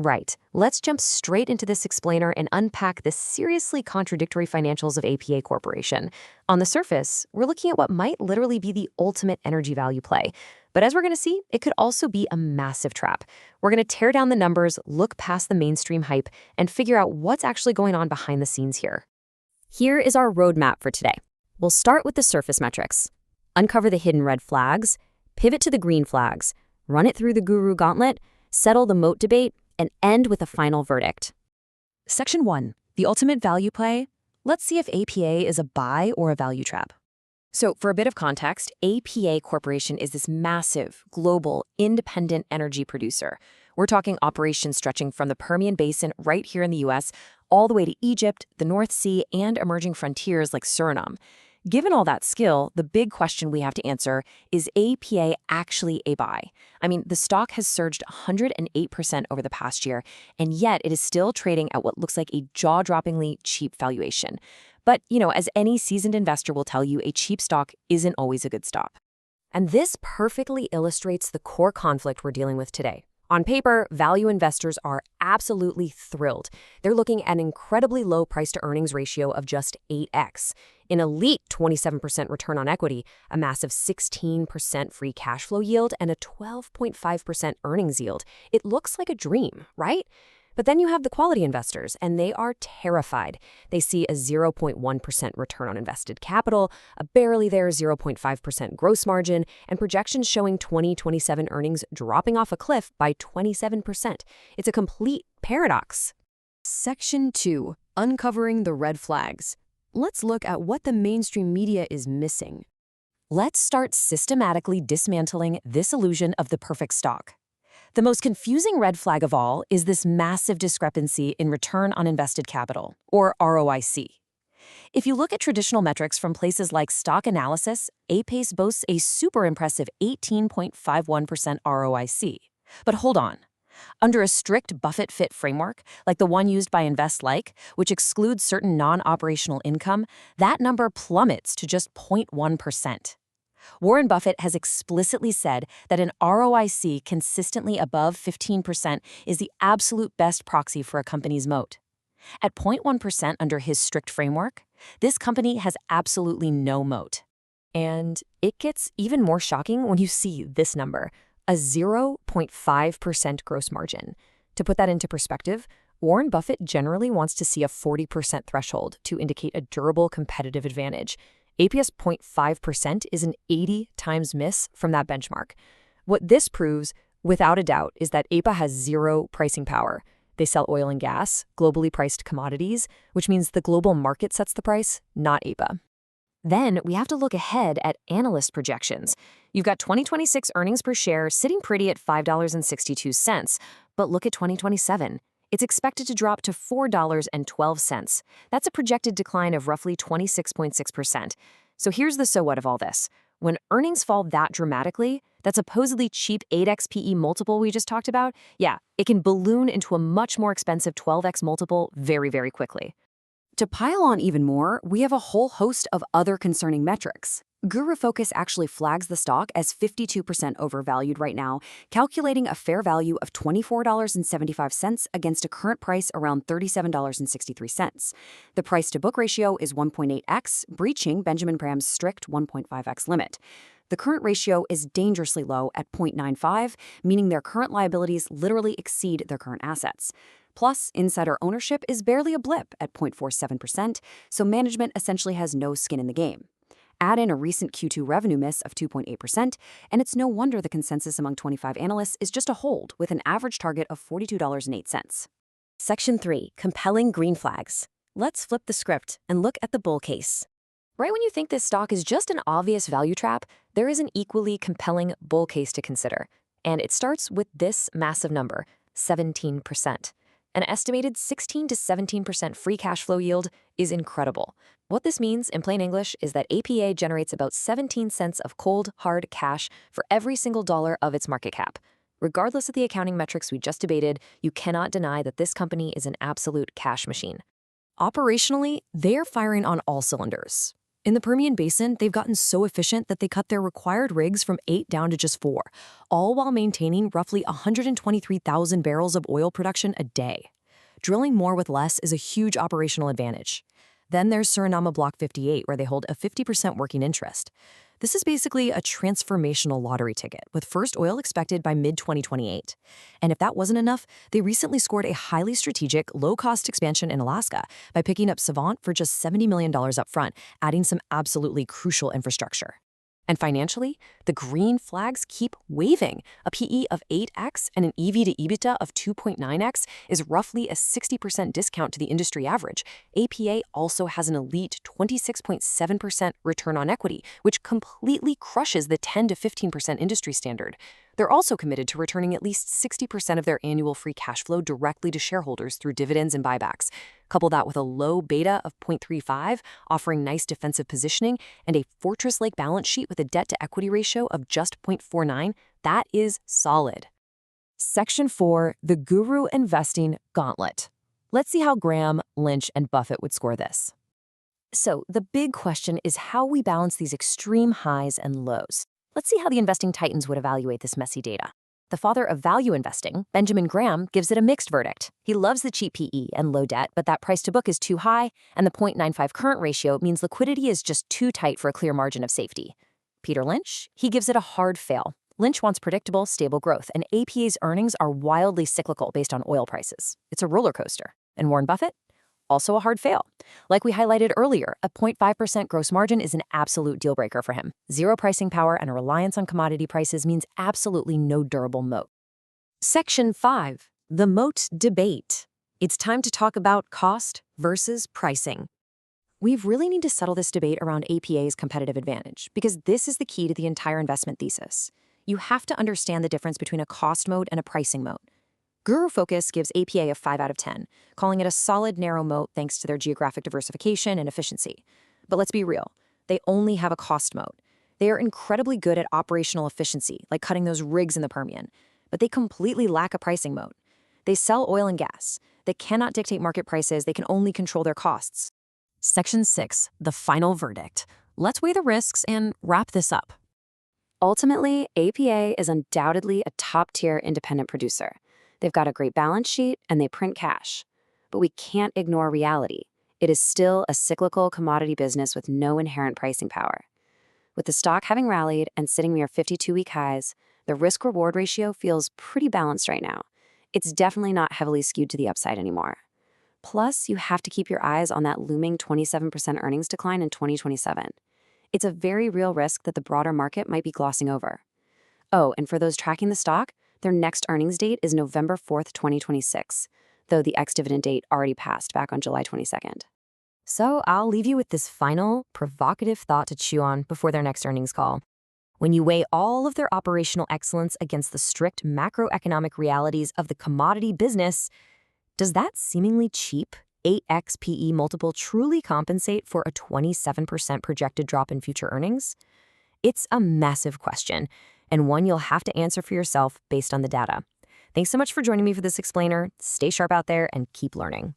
Right. Let's jump straight into this explainer and unpack the seriously contradictory financials of APA Corporation. On the surface, we're looking at what might literally be the ultimate energy value play. But as we're going to see, it could also be a massive trap. We're going to tear down the numbers, look past the mainstream hype, and figure out what's actually going on behind the scenes here. Here is our roadmap for today. We'll start with the surface metrics, uncover the hidden red flags, pivot to the green flags, run it through the guru gauntlet, settle the moat debate, and end with a final verdict. Section 1. The ultimate value play. Let's see if APA is a buy or a value trap. So for a bit of context, APA Corporation is this massive, global, independent energy producer. We're talking operations stretching from the Permian Basin right here in the US, all the way to Egypt, the North Sea, and emerging frontiers like Suriname. Given all that skill, the big question we have to answer is APA actually a buy? I mean, the stock has surged 108% over the past year, and yet it is still trading at what looks like a jaw-droppingly cheap valuation. But, as any seasoned investor will tell you, a cheap stock isn't always a good stock. And this perfectly illustrates the core conflict we're dealing with today. On paper, value investors are absolutely thrilled. They're looking at an incredibly low price-to-earnings ratio of just 8x, an elite 27% return on equity, a massive 16% free cash flow yield, and a 12.5% earnings yield. It looks like a dream, right? But then you have the quality investors, and they are terrified. They see a 0.1% return on invested capital, a barely there 0.5% gross margin, and projections showing 2027 earnings dropping off a cliff by 27%. It's a complete paradox. Section 2. Uncovering the red flags. Let's look at what the mainstream media is missing. Let's start systematically dismantling this illusion of the perfect stock. The most confusing red flag of all is this massive discrepancy in return on invested capital, or ROIC. If you look at traditional metrics from places like Stock Analysis, APACE boasts a super impressive 18.51% ROIC. But hold on. Under a strict Buffett-fit framework, like the one used by InvestLike, which excludes certain non-operational income, that number plummets to just 0.1%. Warren Buffett has explicitly said that an ROIC consistently above 15% is the absolute best proxy for a company's moat. At 0.1% under his strict framework, this company has absolutely no moat. And it gets even more shocking when you see this number, a 0.5% gross margin. To put that into perspective, Warren Buffett generally wants to see a 40% threshold to indicate a durable competitive advantage. APA's 0.5% is an 80 times miss from that benchmark. What this proves, without a doubt, is that APA has zero pricing power. They sell oil and gas, globally priced commodities, which means the global market sets the price, not APA. Then we have to look ahead at analyst projections. You've got 2026 earnings per share sitting pretty at $5.62, but look at 2027. It's expected to drop to $4.12. That's a projected decline of roughly 26.6%. So here's the so what of all this. When earnings fall that dramatically, that supposedly cheap 8x PE multiple we just talked about, it can balloon into a much more expensive 12x multiple very, very quickly. To pile on even more, we have a whole host of other concerning metrics. Guru Focus actually flags the stock as 52% overvalued right now, calculating a fair value of $24.75 against a current price around $37.63. The price-to-book ratio is 1.8x, breaching Benjamin Graham's strict 1.5x limit. The current ratio is dangerously low at 0.95, meaning their current liabilities literally exceed their current assets. Plus, insider ownership is barely a blip at 0.47%, so management essentially has no skin in the game. Add in a recent Q2 revenue miss of 2.8%, and it's no wonder the consensus among 25 analysts is just a hold, with an average target of $42.08. Section 3. Compelling green flags. Let's flip the script and look at the bull case. Right when you think this stock is just an obvious value trap, there is an equally compelling bull case to consider. And it starts with this massive number, 17%. An estimated 16 to 17% free cash flow yield is incredible. What this means, in plain English, is that APA generates about 17 cents of cold, hard cash for every single dollar of its market cap. Regardless of the accounting metrics we just debated, you cannot deny that this company is an absolute cash machine. Operationally, they're firing on all cylinders. In the Permian Basin, they've gotten so efficient that they cut their required rigs from 8 down to just 4, all while maintaining roughly 123,000 barrels of oil production a day. Drilling more with less is a huge operational advantage. Then there's Suriname Block 58, where they hold a 50% working interest. This is basically a transformational lottery ticket, with first oil expected by mid-2028. And if that wasn't enough, they recently scored a highly strategic, low-cost expansion in Alaska by picking up Savant for just $70 million up front, adding some absolutely crucial infrastructure. And financially, the green flags keep waving. A PE of 8x and an EV to EBITDA of 2.9x is roughly a 60% discount to the industry average. APA also has an elite 26.7% return on equity, which completely crushes the 10 to 15% industry standard. They're also committed to returning at least 60% of their annual free cash flow directly to shareholders through dividends and buybacks. Couple that with a low beta of 0.35, offering nice defensive positioning, and a fortress-like balance sheet with a debt-to-equity ratio of just 0.49, that is solid. Section 4, the Guru Investing Gauntlet. Let's see how Graham, Lynch, and Buffett would score this. So, the big question is how we balance these extreme highs and lows. Let's see how the investing titans would evaluate this messy data. The father of value investing, Benjamin Graham, gives it a mixed verdict. He loves the cheap PE and low debt, but that price to book is too high, and the 0.95 current ratio means liquidity is just too tight for a clear margin of safety. Peter Lynch, he gives it a hard fail. Lynch wants predictable, stable growth, and APA's earnings are wildly cyclical based on oil prices. It's a roller coaster. And Warren Buffett? Also a hard fail. Like we highlighted earlier, a 0.5% gross margin is an absolute deal breaker for him. Zero pricing power and a reliance on commodity prices means absolutely no durable moat. Section 5, the moat debate. It's time to talk about cost versus pricing. We really need to settle this debate around APA's competitive advantage, because this is the key to the entire investment thesis. You have to understand the difference between a cost moat and a pricing moat. Guru Focus gives APA a 5 out of 10, calling it a solid narrow moat thanks to their geographic diversification and efficiency. But let's be real, they only have a cost moat. They are incredibly good at operational efficiency, like cutting those rigs in the Permian, but they completely lack a pricing moat. They sell oil and gas. They cannot dictate market prices, they can only control their costs. Section 6, the final verdict. Let's weigh the risks and wrap this up. Ultimately, APA is undoubtedly a top-tier independent producer. They've got a great balance sheet and they print cash. But we can't ignore reality. It is still a cyclical commodity business with no inherent pricing power. With the stock having rallied and sitting near 52-week highs, the risk-reward ratio feels pretty balanced right now. It's definitely not heavily skewed to the upside anymore. Plus, you have to keep your eyes on that looming 27% earnings decline in 2027. It's a very real risk that the broader market might be glossing over. Oh, and for those tracking the stock, their next earnings date is November 4th, 2026, though the ex-dividend date already passed back on July 22nd. So I'll leave you with this final, provocative thought to chew on before their next earnings call. When you weigh all of their operational excellence against the strict macroeconomic realities of the commodity business, does that seemingly cheap 8x PE multiple truly compensate for a 27% projected drop in future earnings? It's a massive question, and one you'll have to answer for yourself based on the data. Thanks so much for joining me for this explainer. Stay sharp out there and keep learning.